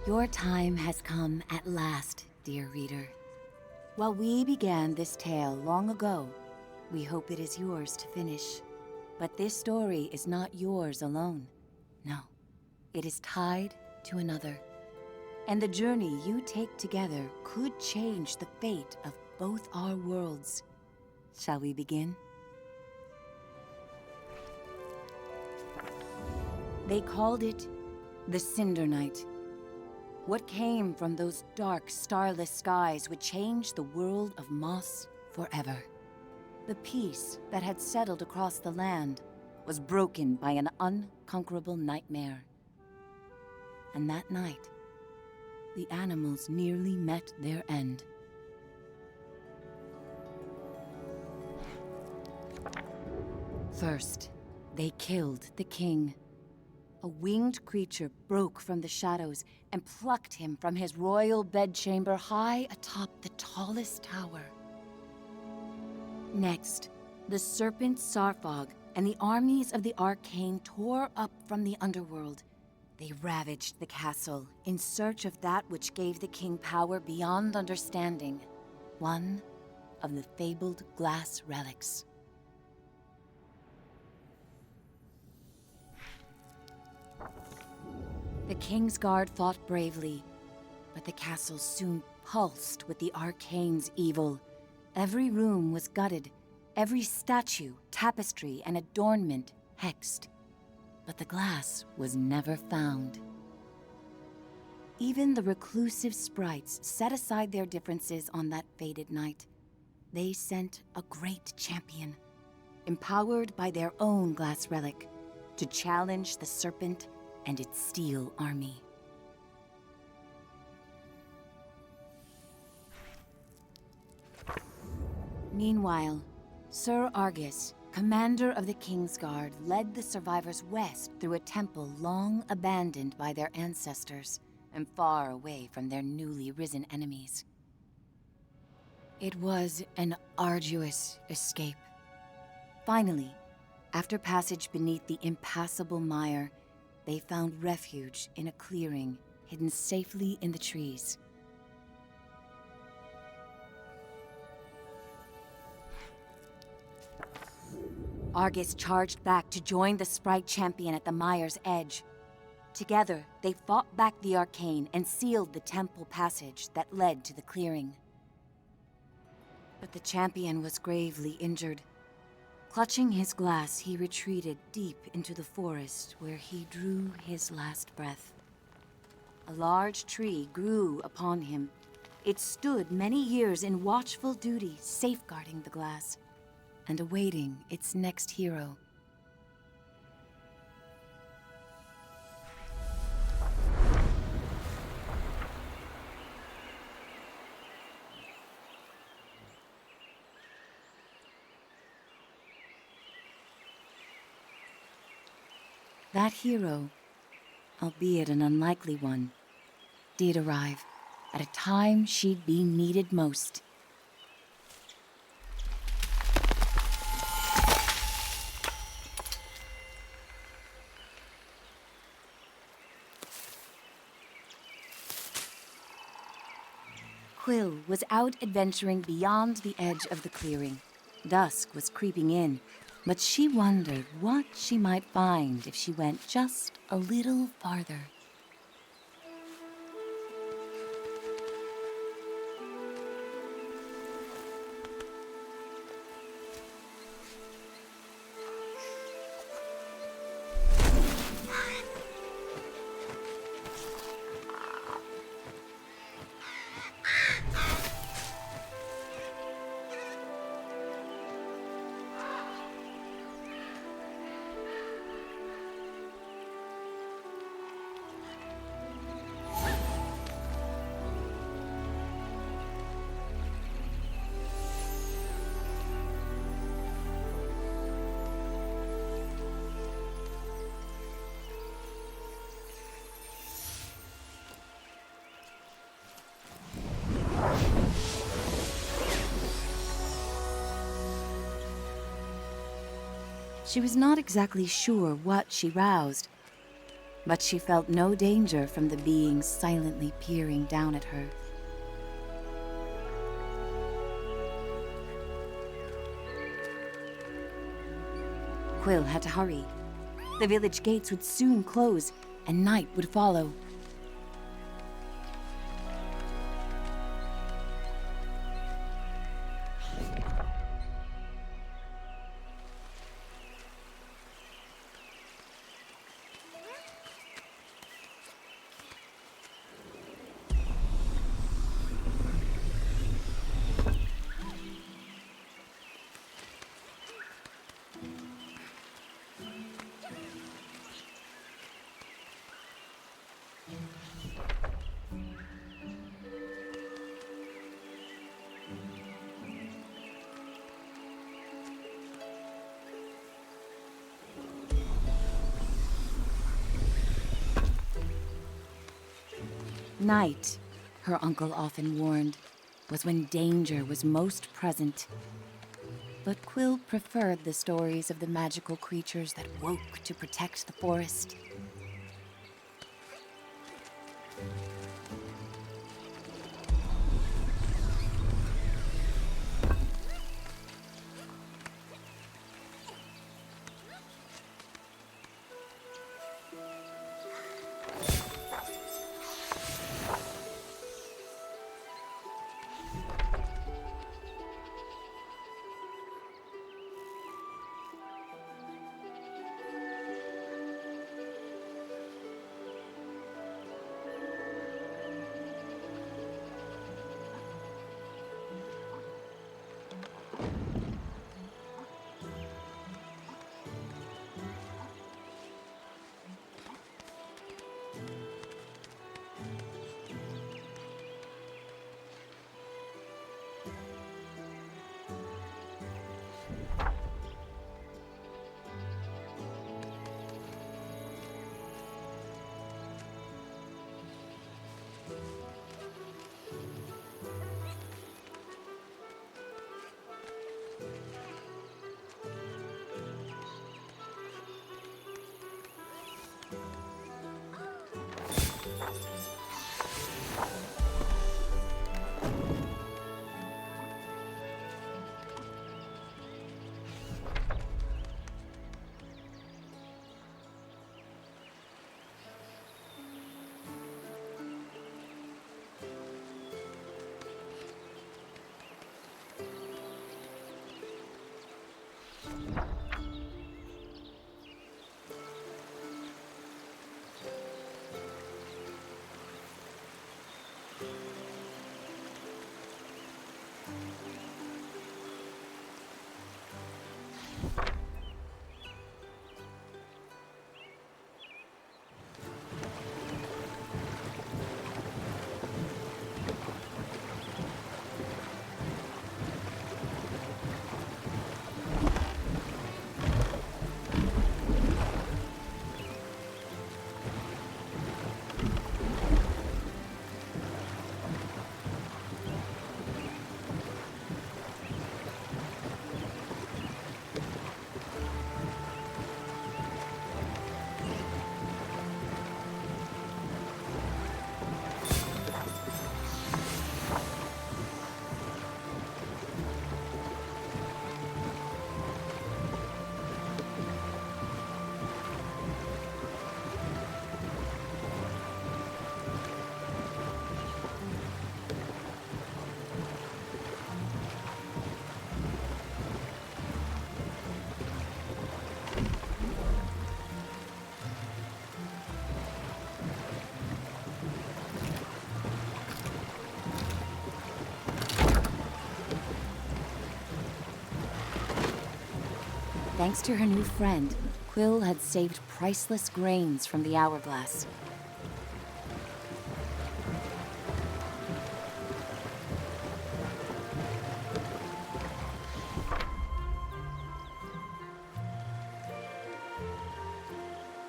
Your time has come at last, dear reader. While we began this tale long ago, we hope it is yours to finish. But this story is not yours alone. No, it is tied to another. And the journey you take together could change the fate of both our worlds. Shall we begin? They called it the Cinder Night. What came from those dark, starless skies would change the world of Moss forever. The peace that had settled across the land was broken by an unconquerable nightmare. And that night, the animals nearly met their end. First, they killed the king. A winged creature broke from the shadows and plucked him from his royal bedchamber high atop the tallest tower. Next, the serpent Sarffog and the armies of the Arcane tore up from the underworld. They ravaged the castle in search of that which gave the king power beyond understanding, one of the fabled glass relics. The King's Guard fought bravely, but the castle soon pulsed with the Arcane's evil. Every room was gutted, every statue, tapestry, and adornment hexed. But the glass was never found. Even the reclusive sprites set aside their differences on that fated night. They sent a great champion, empowered by their own glass relic, to challenge the serpent and its steel army. Meanwhile, Sir Angus, commander of the King's Guard, led the survivors west through a temple long abandoned by their ancestors and far away from their newly risen enemies. It was an arduous escape. Finally, after passage beneath the impassable mire, they found refuge in a clearing hidden safely in the trees. Angus charged back to join the sprite champion at the mire's edge. Together, they fought back the Arcane and sealed the temple passage that led to the clearing. But the champion was gravely injured. Clutching his glass, he retreated deep into the forest where he drew his last breath. A large tree grew upon him. It stood many years in watchful duty, safeguarding the glass and awaiting its next hero. That hero, albeit an unlikely one, did arrive at a time she'd be needed most. Quill was out adventuring beyond the edge of the clearing. Dusk was creeping in, but she wondered what she might find if she went just a little farther. She was not exactly sure what she roused, But she felt no danger from the being silently peering down at her. Quill had to hurry. The village gates would soon close, and night would follow. Night, her uncle often warned, was when danger was most present. But Quill preferred the stories of the magical creatures that woke to protect the forest. Thanks to her new friend, Quill had saved priceless grains from the hourglass.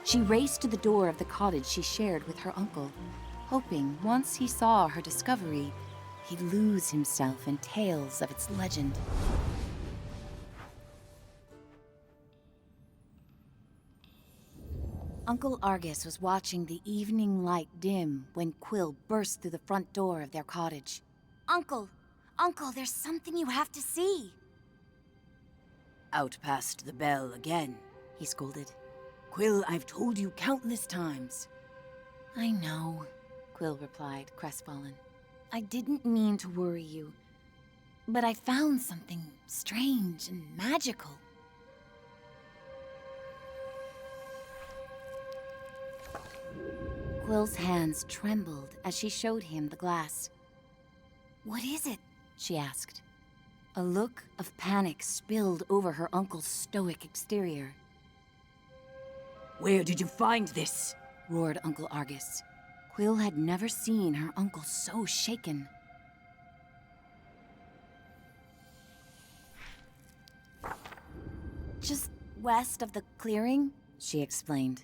She raced to the door of the cottage she shared with her uncle, hoping once he saw her discovery, he'd lose himself in tales of its legend. Uncle Argus was watching the evening light dim when Quill burst through the front door of their cottage. Uncle! Uncle, there's something you have to see! Out past the bell again, he scolded. Quill, I've told you countless times. I know, Quill replied, crestfallen. I didn't mean to worry you, but I found something strange and magical. Quill's hands trembled as she showed him the glass. What is it? She asked. A look of panic spilled over her uncle's stoic exterior. Where did you find this? Roared Uncle Argus. Quill had never seen her uncle so shaken. Just west of the clearing, she explained.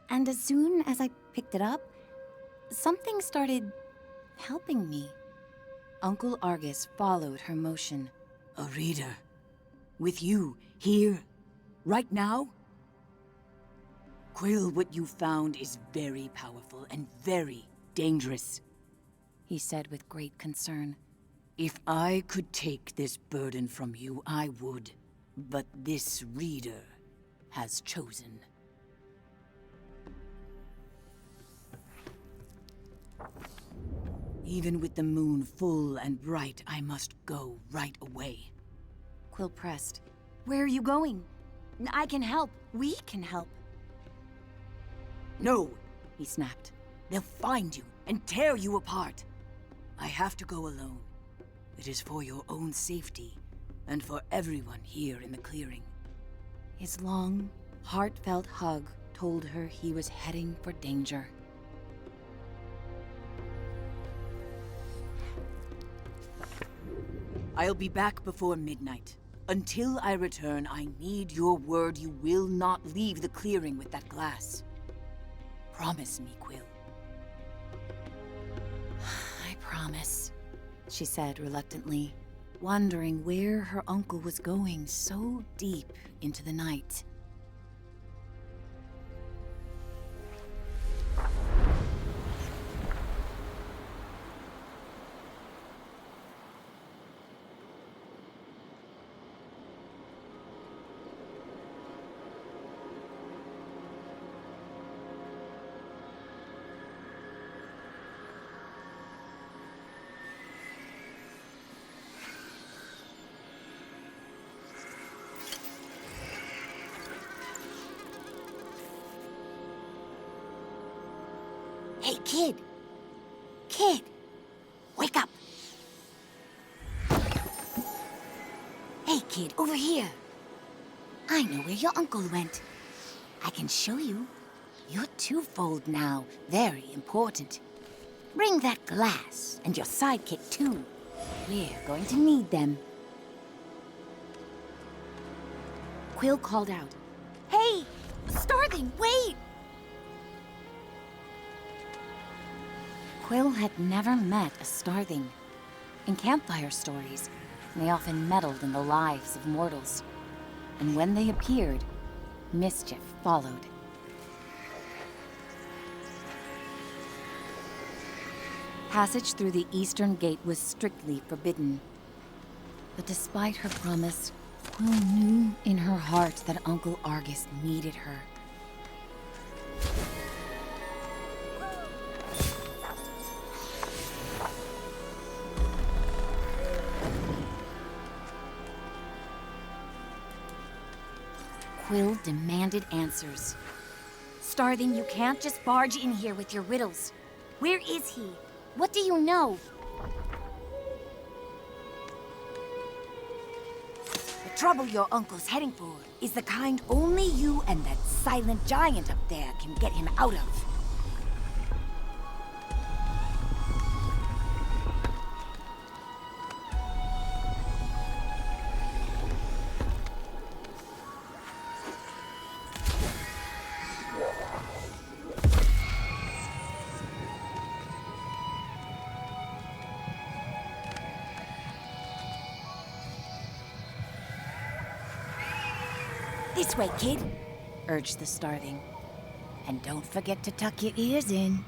And as soon as I picked it up, something started helping me. Uncle Argus followed her motion. A reader? With you, here, right now? Quill, what you found is very powerful and very dangerous, he said with great concern. If I could take this burden from you, I would. But this reader has chosen. Even with the moon full and bright, I must go right away. Quill pressed. Where are you going? I can help. We can help. No, he snapped. They'll find you and tear you apart. I have to go alone. It is for your own safety and for everyone here in the clearing. His long, heartfelt hug told her he was heading for danger. I'll be back before midnight. Until I return, I need your word you will not leave the clearing with that glass. Promise me, Quill. I promise, she said reluctantly, wondering where her uncle was going so deep into the night. Hey, kid! Kid! Wake up! Hey, kid, over here! I know where your uncle went. I can show you. You're twofold now, very important. Bring that glass, and your sidekick too. We're going to need them. Quill called out. Hey! Starthing, wait! Quill had never met a Starthing. In campfire stories, they often meddled in the lives of mortals. And when they appeared, mischief followed. Passage through the eastern gate was strictly forbidden. But despite her promise, Quill knew in her heart that Uncle Argus needed her. Quill demanded answers. Starthing, you can't just barge in here with your riddles. Where is he? What do you know? The trouble your uncle's heading for is the kind only you and that silent giant up there can get him out of. This way, kid, urged the Starthing. And don't forget to tuck your ears in.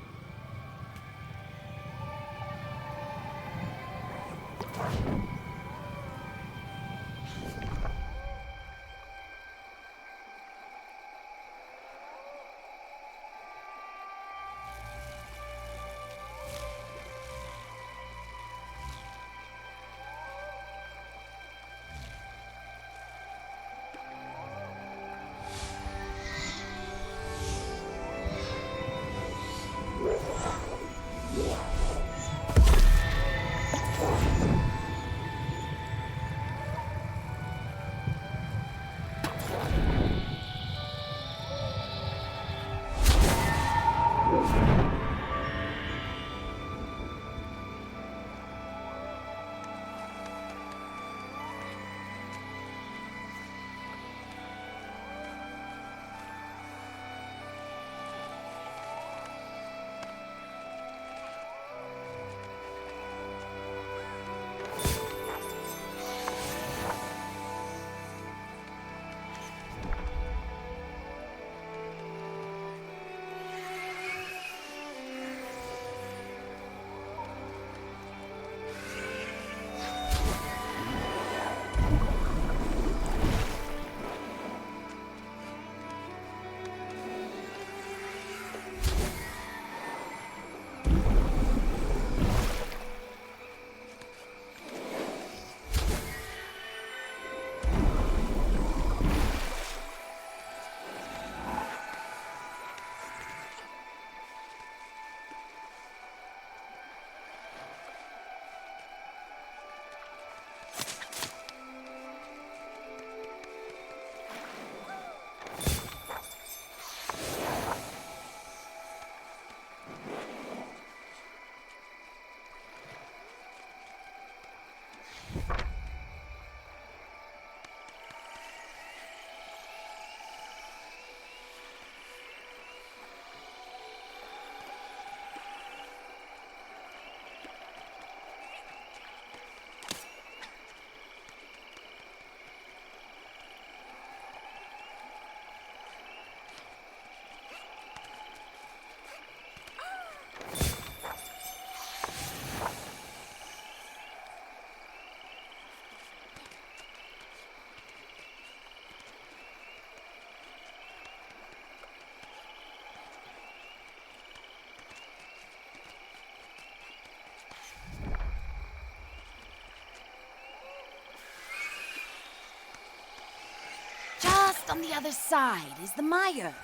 Just on the other side is the mire,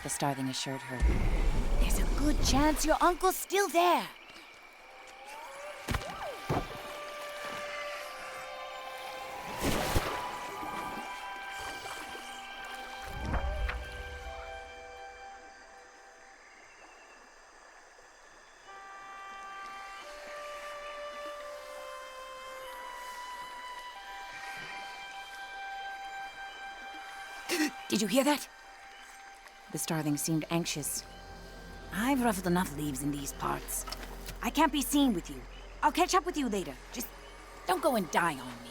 the starling assured her. There's a good chance your uncle's still there. Did you hear that? The starling seemed anxious. I've ruffled enough leaves in these parts. I can't be seen with you. I'll catch up with you later. Just don't go and die on me.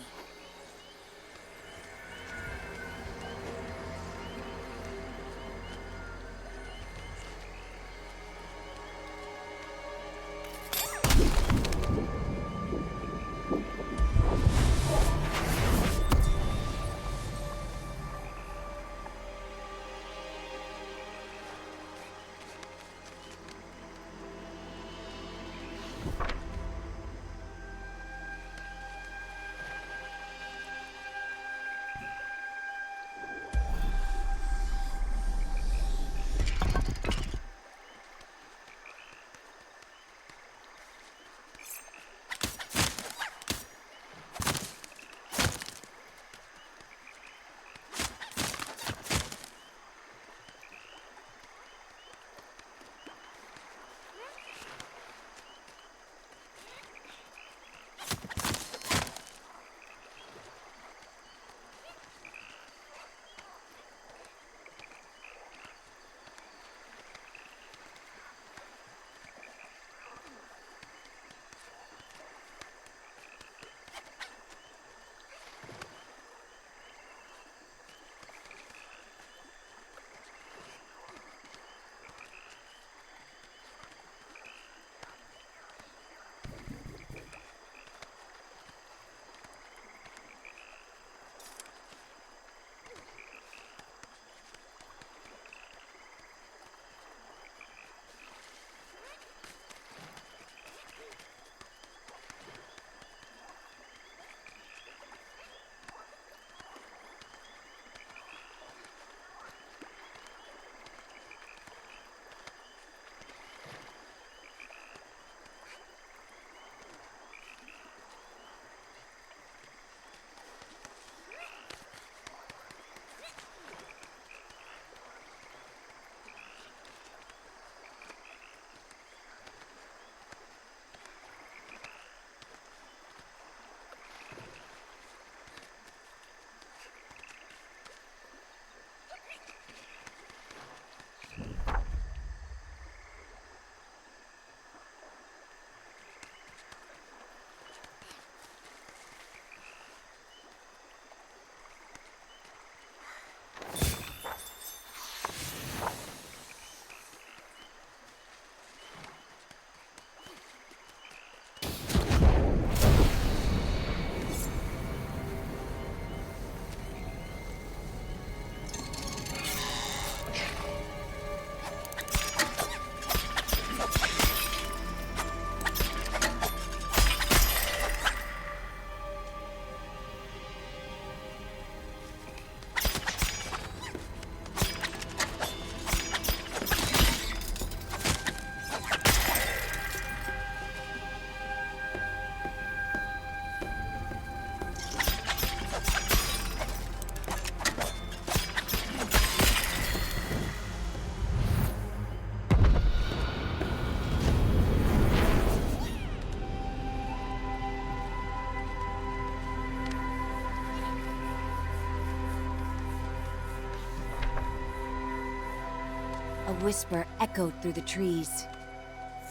A whisper echoed through the trees.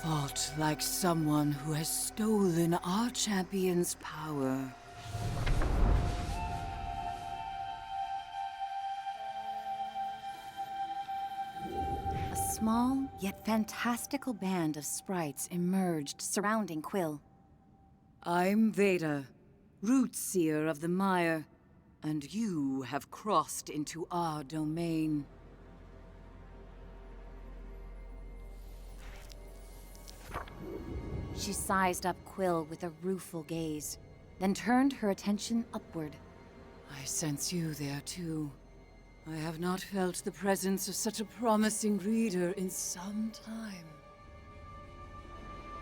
Fought like someone who has stolen our champion's power. A small, yet fantastical band of sprites emerged, surrounding Quill. I'm Veda, root seer of the mire, and you have crossed into our domain. She sized up Quill with a rueful gaze, then turned her attention upward. I sense you there too. I have not felt the presence of such a promising reader in some time.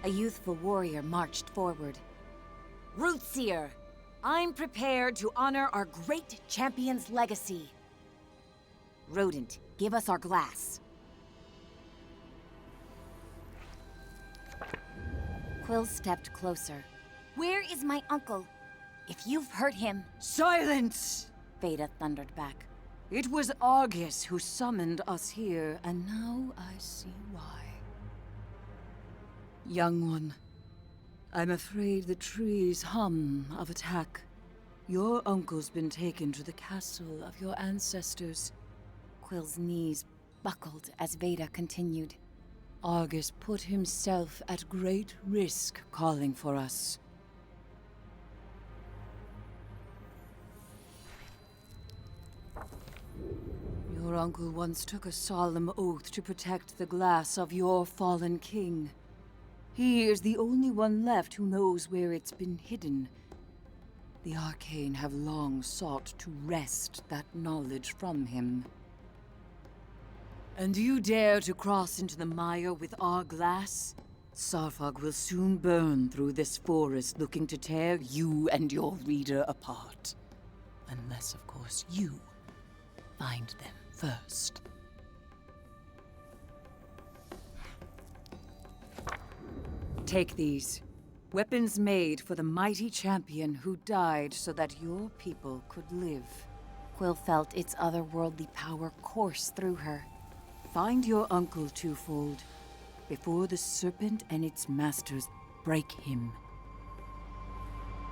A youthful warrior marched forward. Rootseer, I'm prepared to honor our great champion's legacy. Rodent, give us our glass. Quill stepped closer. Where is my uncle? If you've hurt him... Silence! Veda thundered back. It was Angus who summoned us here, and now I see why. Young one, I'm afraid the trees hum of attack. Your uncle's been taken to the castle of your ancestors. Quill's knees buckled as Veda continued. Angus put himself at great risk calling for us. Your uncle once took a solemn oath to protect the glass of your fallen king. He is the only one left who knows where it's been hidden. The Arcane have long sought to wrest that knowledge from him. And you dare to cross into the mire with our glass? Sarffog will soon burn through this forest looking to tear you and your reader apart. Unless, of course, you find them first. Take these. Weapons made for the mighty champion who died so that your people could live. Quill felt its otherworldly power course through her. Find your uncle twofold, before the serpent and its masters break him.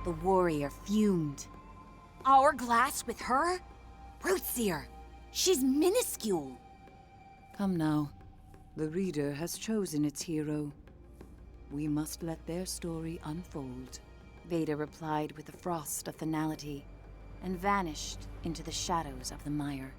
The warrior fumed. Our glass with her? Rootseer! She's minuscule! Come now. The reader has chosen its hero. We must let their story unfold. Veda replied with a frost of finality, and vanished into the shadows of the mire.